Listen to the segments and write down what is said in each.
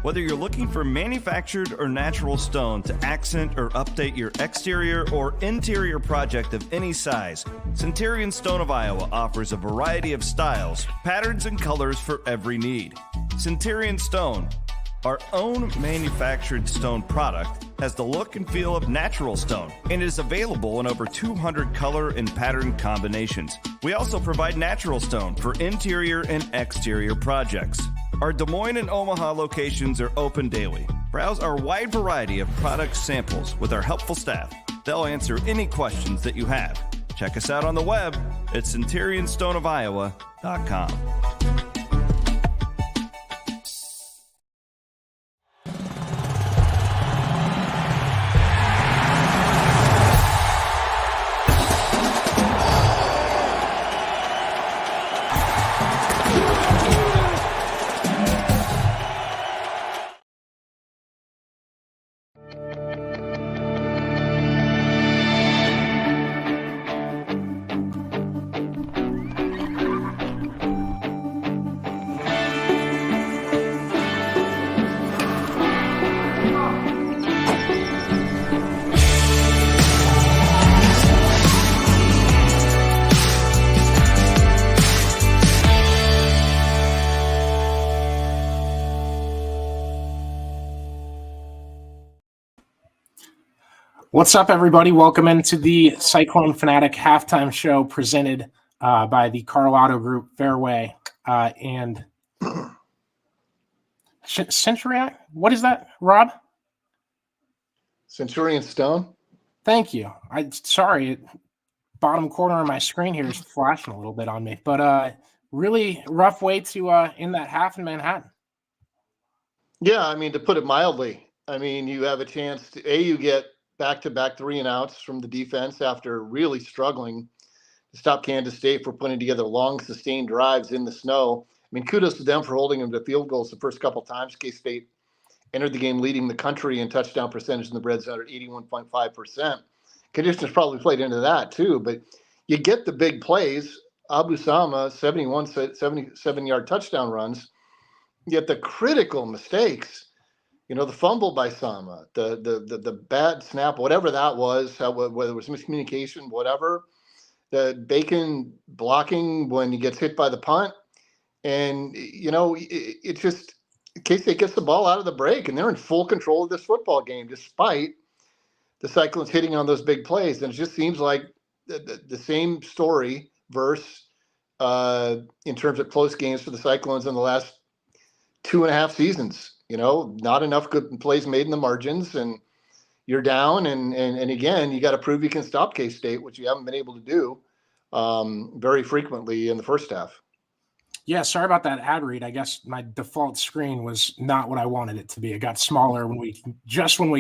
Whether you're looking for manufactured or natural stone to accent or update your exterior or interior project of any size, Centurion Stone of Iowa offers a variety of styles, patterns, and colors for every need. Centurion Stone, our own manufactured stone product, has the look and feel of natural stone and is available in over 200 color and pattern combinations. We also provide natural stone for interior and exterior projects. Our Des Moines and Omaha locations are open daily. Browse our wide variety of product samples with our helpful staff. They'll answer any questions that you have. Check us out on the web at centurionstoneofiowa.com. What's up, everybody? Welcome into the Cyclone Fanatic halftime show presented by the Carl Auto Group, Fairway, and Centurion. What is that, Rob? Centurion Stone. Thank you. Sorry, bottom corner of my screen here is flashing a little bit on me, but really rough way to end that half in Manhattan. Yeah, I mean, to put it mildly, I mean, you have a chance to you get back-to-back 3-and-outs from the defense after really struggling to stop Kansas State for putting together long, sustained drives in the snow. I mean, kudos to them for holding them to field goals the first couple times. K-State entered the game leading the country in touchdown percentage in the red zone at 81.5%. Conditions probably played into that too, but you get the big plays. Abu Sama, 77-yard touchdown runs, yet the critical mistakes. You know, the fumble by Sama, the bad snap, whatever that was, whether it was miscommunication, whatever, the Bacon blocking when he gets hit by the punt. And, you know, it just, K-State gets the ball out of the break, and they're in full control of this football game, despite the Cyclones hitting on those big plays. And it just seems like the same story verse in terms of close games for the Cyclones in the last 2.5 seasons. You know, not enough good plays made in the margins, and you're down. And again, you got to prove you can stop K-State, which you haven't been able to do very frequently in the first half. Yeah, sorry about that ad read. I guess my default screen was not what I wanted it to be. It got smaller when we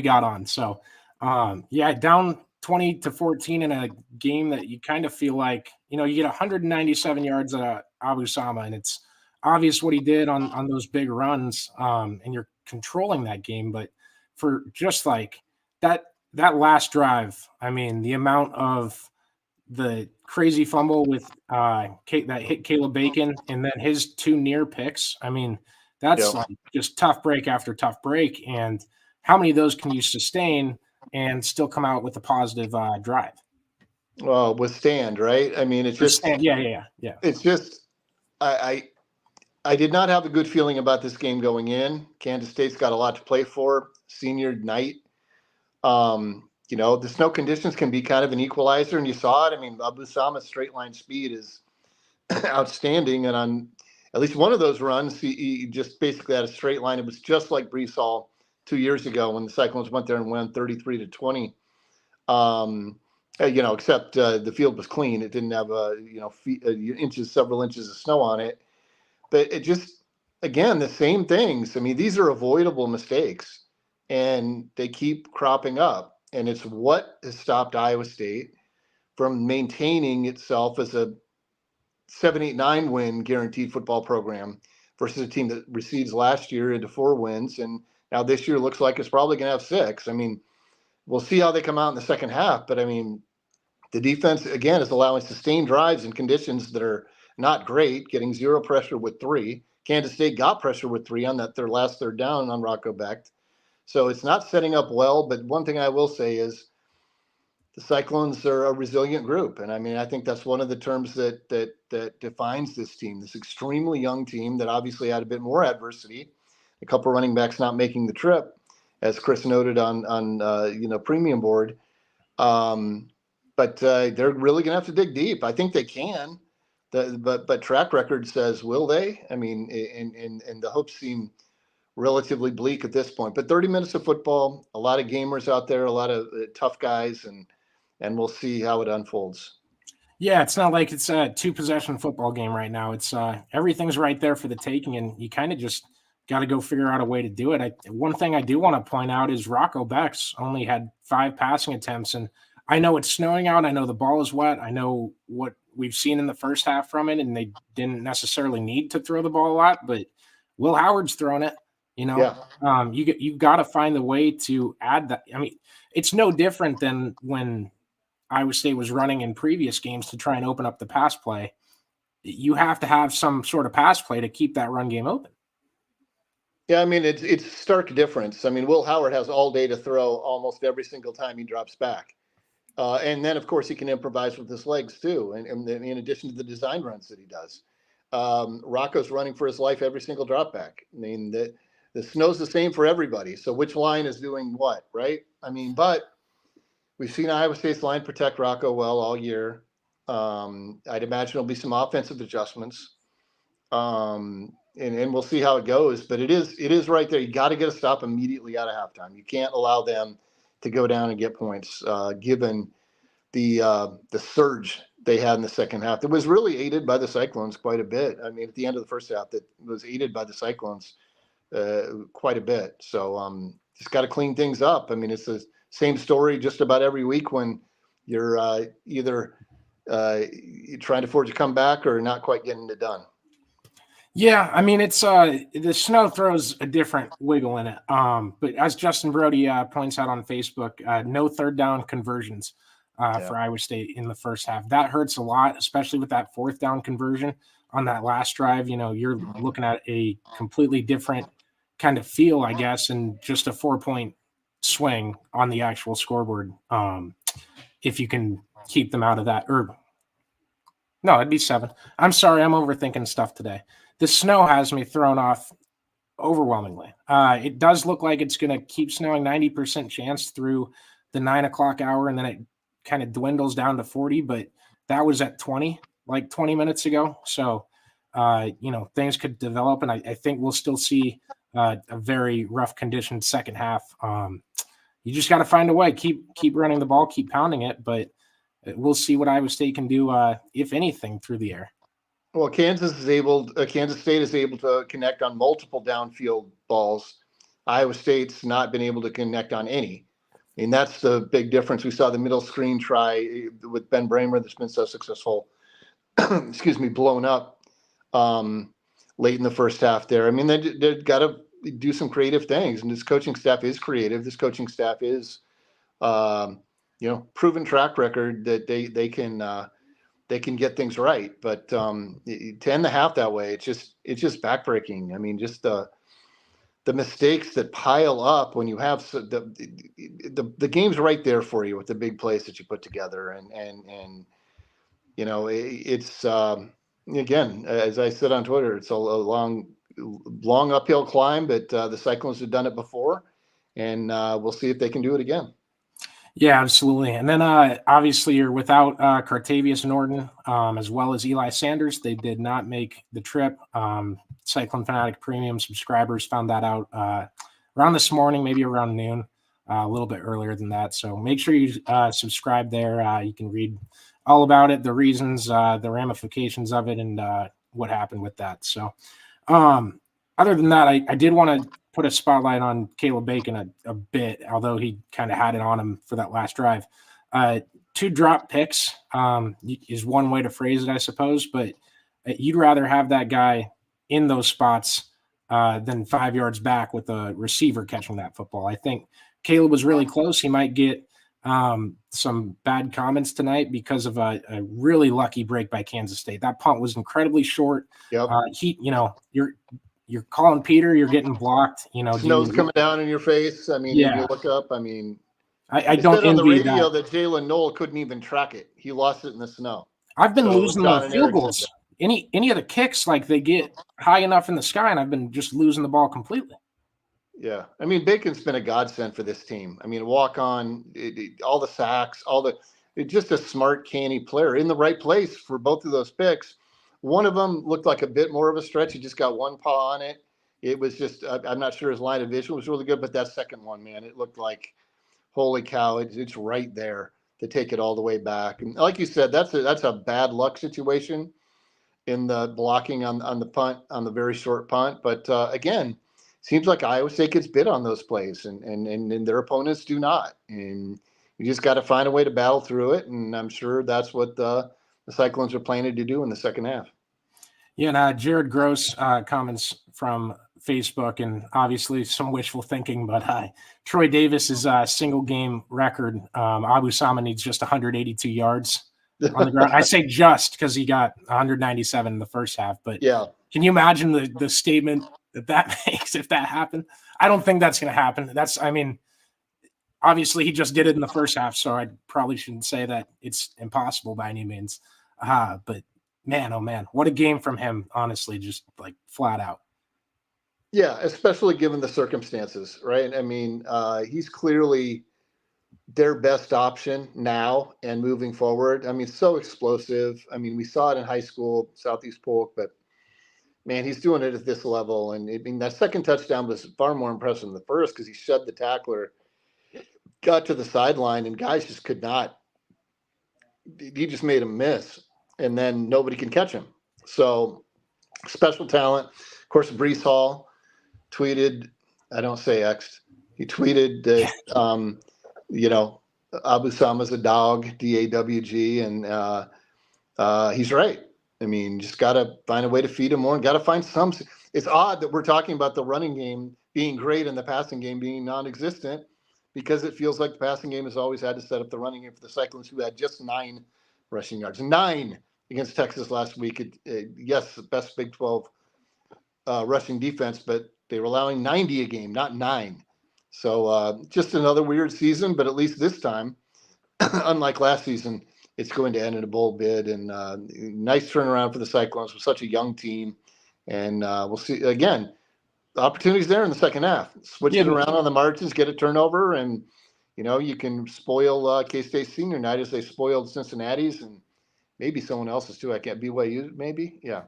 got on. So, yeah, down 20-14 in a game that you kind of feel like, you know, you get 197 yards at Abu Sama, and it's obvious what he did on those big runs, and you're controlling that game. But for just like that last drive, I mean, the amount of the crazy fumble with that hit Caleb Bacon and then his 2 near picks, I mean, that's like just tough break after tough break. And how many of those can you sustain and still come out with a positive drive? Well, withstand, right? I mean, it's just yeah. It's just I did not have a good feeling about this game going in. Kansas State's got a lot to play for. Senior night. You know, the snow conditions can be kind of an equalizer, and you saw it. I mean, Abu Sama's straight line speed is outstanding, and on at least one of those runs, he just basically had a straight line. It was just like Brees Hall 2 years ago when the Cyclones went there and won 33-20. You know, except the field was clean. It didn't have several inches of snow on it. But it just, again, the same things. I mean, these are avoidable mistakes, and they keep cropping up. And it's what has stopped Iowa State from maintaining itself as a 7-8-9 win guaranteed football program versus a team that recedes last year into 4 wins. And now this year looks like it's probably going to have 6. I mean, we'll see how they come out in the second half. But, I mean, the defense, again, is allowing sustained drives in conditions that are not great, getting 0 pressure with 3. Kansas State got pressure with 3 on that their last third down on Rocco Becht. So it's not setting up well. But one thing I will say is the Cyclones are a resilient group. And I mean, I think that's one of the terms that defines this team, this extremely young team that obviously had a bit more adversity, a couple of running backs not making the trip, as Chris noted on premium board. But they're really going to have to dig deep. I think they can, but track record says, will they? I mean, and the hopes seem relatively bleak at this point. But 30 minutes of football, a lot of gamers out there, a lot of tough guys, and we'll see how it unfolds. Yeah, it's not like it's a 2-possession football game right now. It's everything's right there for the taking, and you kind of just got to go figure out a way to do it. One thing I do want to point out is Rocco Becht only had 5 passing attempts, and I know it's snowing out. I know the ball is wet. I know what we've seen in the first half from it, and they didn't necessarily need to throw the ball a lot, but Will Howard's thrown it. Yeah. You got to find the way to add that. I mean, it's no different than when Iowa State was running in previous games to try and open up the pass play. You have to have some sort of pass play to keep that run game open. Yeah, I mean, it's stark difference. I mean, Will Howard has all day to throw almost every single time he drops back. And then, of course, he can improvise with his legs, too, and in addition to the design runs that he does. Rocco's running for his life every single drop back. I mean, the snow's the same for everybody. So which line is doing what, right? I mean, but we've seen Iowa State's line protect Rocco well all year. I'd imagine there'll be some offensive adjustments. And we'll see how it goes. But it is right there. You got to get a stop immediately out of halftime. You can't allow them to go down and get points, given the surge they had in the second half. That was really aided by the Cyclones quite a bit. I mean, at the end of the first half, that was aided by the Cyclones quite a bit. So just got to clean things up. I mean, it's the same story just about every week when you're either trying to forge a comeback or not quite getting it done. Yeah, I mean, it's the snow throws a different wiggle in it. But as Justin Brody points out on Facebook, no third down conversions for Iowa State in the first half. That hurts a lot, especially with that 4th down conversion on that last drive. You're looking at a completely different kind of feel, I guess, and just a 4-point swing on the actual scoreboard. If you can keep them out of that, or no, it'd be 7. I'm sorry, I'm overthinking stuff today. The snow has me thrown off overwhelmingly. It does look like it's going to keep snowing 90% chance through the 9 o'clock hour, and then it kind of dwindles down to 40, but that was at 20, like 20 minutes ago. So, things could develop, and I think we'll still see a very rough conditioned second half. You just got to find a way, keep running the ball, keep pounding it, but we'll see what Iowa State can do, if anything, through the air. Well, Kansas State is able to connect on multiple downfield balls. Iowa State's not been able to connect on any. I mean, that's the big difference. We saw the middle screen try with Ben Bramer that's been so successful, blown up late in the first half there. I mean, they've got to do some creative things, and this coaching staff is creative. This coaching staff is, proven track record that they can get things right, but to end the half that way, it's just backbreaking. I mean, just the mistakes that pile up when you have the game's right there for you with the big plays that you put together, and it's again, as I said on Twitter, it's a long uphill climb, but the Cyclones have done it before, and we'll see if they can do it again. Yeah, absolutely. And then obviously you're without Cartavius Norton, as well as Eli Sanders. They did not make the trip. Cyclone Fanatic Premium subscribers found that out around this morning, maybe around noon, a little bit earlier than that. So make sure you subscribe there. You can read all about it, the reasons, the ramifications of it, and what happened with that. So other than that, I did want to put a spotlight on Caleb Bacon a bit, although he kind of had it on him for that last drive. 2 drop picks is one way to phrase it, I suppose, but you'd rather have that guy in those spots than 5 yards back with a receiver catching that football. I think Caleb was really close. He might get some bad comments tonight because of a really lucky break by Kansas State. That punt was incredibly short. Yep. You're calling Peter, you're getting blocked. Snow's coming down in your face. I mean, and you look up. I mean, I they don't said on the envy radio that. that Jalen Noel couldn't even track it. He lost it in the snow. I've been losing John the and field Eric said goals. Any of the kicks, like they get high enough in the sky, and I've been just losing the ball completely. Yeah, I mean, Bacon's been a godsend for this team. I mean, walk on, all the sacks, just a smart, canny player in the right place for both of those picks. One of them looked like a bit more of a stretch. He just got one paw on it. It was just, I'm not sure his line of vision was really good, but that second one, man, it looked like, holy cow, it's right there to take it all the way back. And like you said, that's a bad luck situation in the blocking on the punt, on the very short punt. But again, seems like Iowa State gets bit on those plays, and their opponents do not. And you just got to find a way to battle through it. And I'm sure that's what the Cyclones are planning to do in the second half. Yeah, and Jared Gross comments from Facebook, and obviously some wishful thinking, but Troy Davis's single game record, Abu Sama needs just 182 yards on the ground. I say just because he got 197 in the first half, but yeah, can you imagine the statement that makes if that happened? I don't think that's going to happen. Obviously he just did it in the first half, so I probably shouldn't say that it's impossible by any means. But man, oh man, what a game from him, honestly, just like flat out. Yeah, especially given the circumstances, right? I mean, he's clearly their best option now and moving forward. I mean, so explosive. I mean, we saw it in high school, Southeast Polk, but man, he's doing it at this level. And I mean, that second touchdown was far more impressive than the first because he shoved the tackler, got to the sideline, and guys just could not. He just made him miss, and then nobody can catch him. So special talent. Of course, Brees Hall tweeted, I don't say X'd, he tweeted that, Abu Sama's a dog, D-A-W-G, and he's right. I mean, just got to find a way to feed him more and got to find some. It's odd that we're talking about the running game being great and the passing game being non-existent because it feels like the passing game has always had to set up the running game for the Cyclones, who had just 9 rushing yards. 9 against Texas last week. Yes, the best Big 12 rushing defense, but they were allowing 90 a game, not 9. So just another weird season, but at least this time, unlike last season, it's going to end in a bowl bid. And nice turnaround for the Cyclones with such a young team. And we'll see, again, the opportunities there in the second half. Switch it around on the margins, get a turnover, and, you can spoil K-State senior night as they spoiled Cincinnati's and maybe someone else's too. I can't, BYU maybe, yeah.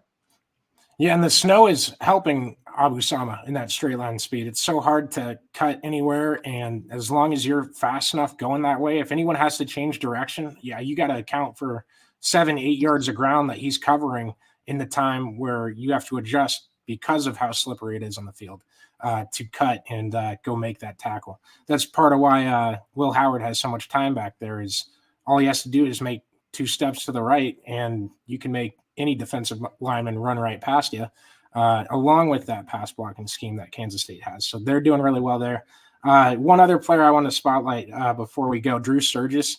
Yeah, and the snow is helping Abu Sama in that straight line speed. It's so hard to cut anywhere, and as long as you're fast enough going that way, if anyone has to change direction, you got to account for 7-8 yards of ground that he's covering in the time where you have to adjust because of how slippery it is on the field to cut and go make that tackle. That's part of why Will Howard has so much time back there. Is all he has to do is make 2 steps to the right, and you can make any defensive lineman run right past you, along with that pass blocking scheme that Kansas State has. So they're doing really well there. One other player I want to spotlight before we go, Drew Sturgis,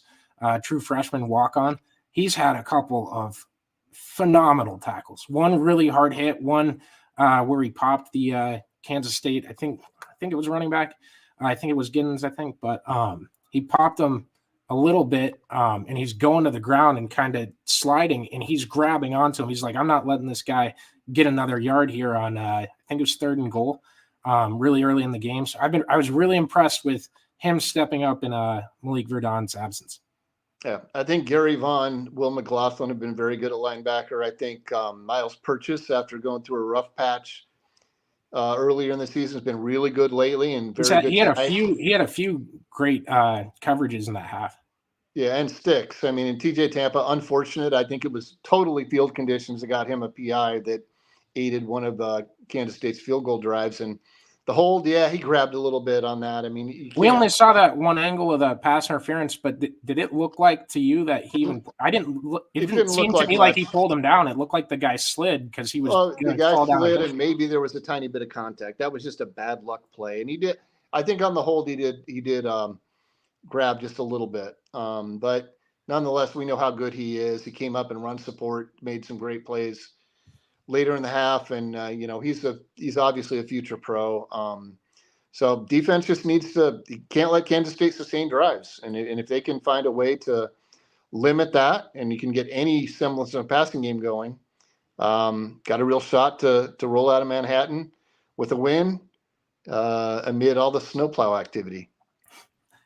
true freshman walk-on. He's had a couple of phenomenal tackles. One really hard hit, one where he popped the Kansas State. I think it was running back. I think it was Giddens, but he popped him a little bit, and he's going to the ground and kind of sliding, and he's grabbing onto him. He's like, I'm not letting this guy get another yard here on, I think it was 3rd and goal, really early in the game. So I was really impressed with him stepping up in Malik Verdon's absence. Yeah, I think Gary Vaughn, Will McLaughlin have been very good at linebacker. I think Miles Purchase, after going through a rough patch earlier in the season, has been really good lately and very good. He had a few great coverages in that half. Yeah, and sticks. I mean, in TJ Tampa, unfortunate. I think it was totally field conditions that got him a PI that aided one of Kansas State's field goal drives. And the hold, he grabbed a little bit on that. I mean, we only saw that one angle of the pass interference, but did it look like to you that he even? It didn't seem to me like he pulled him down. It looked like the guy slid because he was. Well, the guy slid, and maybe there was a tiny bit of contact. That was just a bad luck play, and he did. I think on the hold, he did grab just a little bit. But nonetheless, we know how good he is. He came up and run support, made some great plays later in the half, and he's obviously a future pro. So defense just you can't let Kansas State sustain drives, and if they can find a way to limit that, and you can get any semblance of a passing game going, got a real shot to roll out of Manhattan with a win amid all the snowplow activity.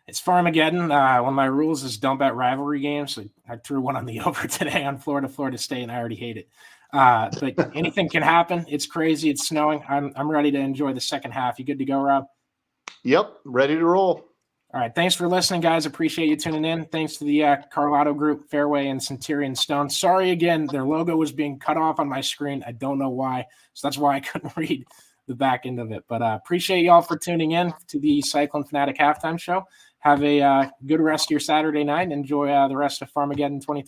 It's Farmageddon. One of my rules is don't bet rivalry games. So I threw one on the over today on Florida State, and I already hate it. But anything can happen. It's crazy. It's snowing. I'm ready to enjoy the second half. You good to go, Rob? Yep, ready to roll. All right. Thanks for listening, guys. Appreciate you tuning in. Thanks to the Carlotto Group, Fairway, and Centurion Stone. Sorry again, their logo was being cut off on my screen. I don't know why. So that's why I couldn't read the back end of it. But appreciate y'all for tuning in to the Cyclone Fanatic Halftime Show. Have a good rest of your Saturday night. Enjoy the rest of Farmageddon 23.